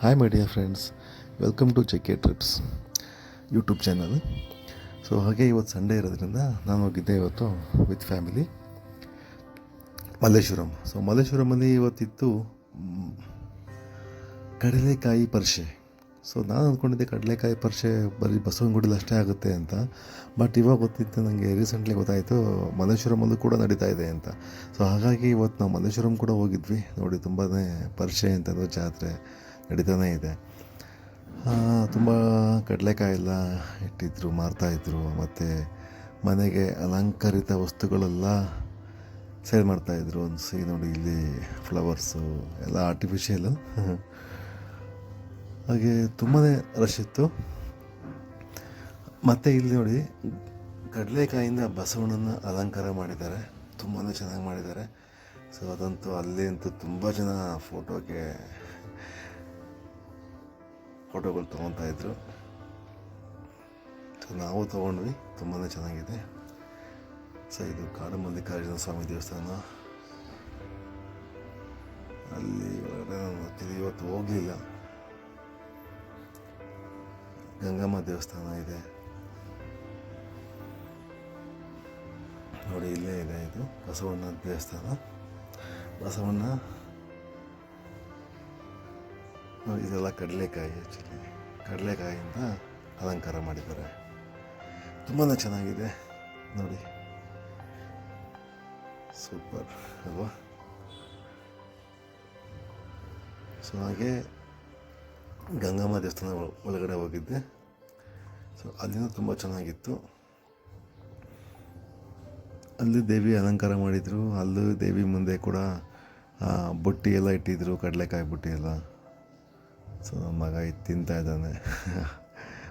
Hi my dear friends, welcome to JK trips YouTube channel. So ಹಾಗೆ ಇವತ್ತು Sunday ಇರೋದ್ರಿಂದ ನಾನು ಹೋಗಿದ್ದೆ ಇವತ್ತು ವಿತ್ ಫ್ಯಾಮಿಲಿ ಮಲ್ಲೇಶ್ವರಂ. ಸೊ ಮಲ್ಲೇಶ್ವರಮಲ್ಲಿ ಇವತ್ತಿತ್ತು ಕಡಲೆಕಾಯಿ ಪರಿಷೆ. ಸೊ ನಾನು ಅಂದ್ಕೊಂಡಿದ್ದೆ ಕಡಲೆಕಾಯಿ ಪರಿಷೆ ಬರೀ ಬಸವನಗುಡಿಲಿ ಅಷ್ಟೇ ಆಗುತ್ತೆ ಅಂತ. ಬಟ್ ಇವಾಗ ಗೊತ್ತಿತ್ತು ನನಗೆ, ರೀಸೆಂಟ್ಲಿ ಗೊತ್ತಾಯಿತು ಮಲ್ಲೇಶ್ವರಮಲ್ಲೂ ಕೂಡ ನಡೀತಾ ಇದೆ ಅಂತ. ಸೊ ಹಾಗಾಗಿ ಇವತ್ತು ನಾವು ಮಲ್ಲೇಶ್ವರಂ ಕೂಡ ಹೋಗಿದ್ವಿ. ನೋಡಿ, ತುಂಬಾ ಪರಿಷೆ ಅಂತಂದು ಜಾತ್ರೆ ನಡೀತಾನೇ ಇದೆ. ತುಂಬ ಕಡಲೆಕಾಯಿ ಎಲ್ಲ ಇಟ್ಟಿದ್ರು, ಮಾರ್ತಾಯಿದ್ರು. ಮತ್ತು ಮನೆಗೆ ಅಲಂಕರಿತ ವಸ್ತುಗಳೆಲ್ಲ ಸೇಲ್ ಮಾಡ್ತಾಯಿದ್ರು. ಒಂದು ನೋಡಿ, ಇಲ್ಲಿ ಫ್ಲವರ್ಸು ಎಲ್ಲ ಆರ್ಟಿಫಿಷಿಯಲು. ಹಾಗೆ ತುಂಬಾ ರಶ್ ಇತ್ತು. ಮತ್ತು ಇಲ್ಲಿ ನೋಡಿ, ಕಡಲೆಕಾಯಿಂದ ಬಸವಣ್ಣನ ಅಲಂಕಾರ ಮಾಡಿದ್ದಾರೆ, ತುಂಬಾ ಚೆನ್ನಾಗಿ ಮಾಡಿದ್ದಾರೆ. ಸೊ ಅದಂತೂ ಅಲ್ಲಿ ಅಂತೂ ತುಂಬ ಜನ ಫೋಟೋಗಳು ತೊಗೊತಾ ಇದ್ರು. ಸೊ ನಾವು ತೊಗೊಂಡ್ವಿ, ತುಂಬಾ ಚೆನ್ನಾಗಿದೆ. ಸೊ ಇದು ಕಾಡು ಮಲ್ಲಿಕಾರ್ಜುನ ಸ್ವಾಮಿ ದೇವಸ್ಥಾನ. ಅಲ್ಲಿ ಒಳಗಡೆ ನಾನು ಇವತ್ತು ಹೋಗಲಿಲ್ಲ. ಗಂಗಮ್ಮ ದೇವಸ್ಥಾನ ಇದೆ ನೋಡಿ, ಇಲ್ಲೇ ಇದೆ. ಇದು ಬಸವಣ್ಣ ದೇವಸ್ಥಾನ. ಬಸವಣ್ಣ ಇದೆಲ್ಲ ಕಡಲೆಕಾಯಿ, ಆ್ಯಕ್ಚುಲಿ ಕಡಲೆಕಾಯಿಯಿಂದ ಅಲಂಕಾರ ಮಾಡಿದ್ದಾರೆ. ತುಂಬಾ ಚೆನ್ನಾಗಿದೆ ನೋಡಿ, ಸೂಪರ್ ಅಲ್ವಾ? ಸೊ ಹಾಗೆ ಗಂಗಮ್ಮ ದೇವಸ್ಥಾನ ಒಳಗಡೆ ಹೋಗಿದ್ದೆ. ಸೊ ಅಲ್ಲಿನೂ ತುಂಬ ಚೆನ್ನಾಗಿತ್ತು. ಅಲ್ಲಿ ದೇವಿ ಅಲಂಕಾರ ಮಾಡಿದರು. ಅಲ್ಲೂ ದೇವಿ ಮುಂದೆ ಕೂಡ ಬುಟ್ಟಿ ಎಲ್ಲ ಇಟ್ಟಿದ್ರು, ಕಡಲೆಕಾಯಿ ಬುಟ್ಟಿ ಎಲ್ಲ. ಸೊ ನಮ್ಮ ಮಗ ಇದು ತಿಂತಾ ಇದ್ದಾನೆ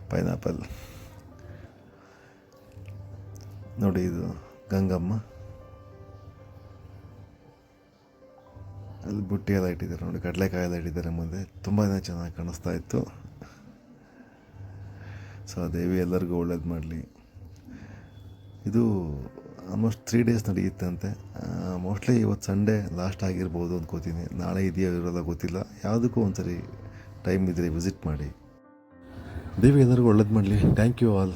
ಪೈನಾಪಲ್. ನೋಡಿ, ಇದು ಗಂಗಮ್ಮ. ಅಲ್ಲಿ ಬುಟ್ಟಿ ಎಲ್ಲ ಇಟ್ಟಿದ್ದಾರೆ ನೋಡಿ, ಕಡಲೆಕಾಯಿ ಎಲ್ಲ ಇಟ್ಟಿದ್ದಾರೆ ಮುಂದೆ. ತುಂಬಾ ಚೆನ್ನಾಗಿ ಕಾಣಿಸ್ತಾ ಇತ್ತು. ಸೊ ದೇವಿ ಎಲ್ಲರಿಗೂ ಒಳ್ಳೇದು ಮಾಡಲಿ. ಇದು ಆಲ್ಮೋಸ್ಟ್ 3 days ನಡೆಯುತ್ತಂತೆ. ಮೋಸ್ಟ್ಲಿ ಇವತ್ತು ಸಂಡೇ ಲಾಸ್ಟ್ ಆಗಿರ್ಬೋದು ಅಂದ್ಕೋತೀನಿ. ನಾಳೆ ಇದೆಯೋ ಇರೋಲ್ಲ ಗೊತ್ತಿಲ್ಲ. ಯಾವುದಕ್ಕೂ ಒಂದ್ಸರಿ ಟೈಮ್ ಇದ್ದರೆ ವಿಸಿಟ್ ಮಾಡಿ. ದೇವಿ ಎಲ್ಲರಿಗೂ ಒಳ್ಳೇದು ಮಾಡಲಿ. Thank you all.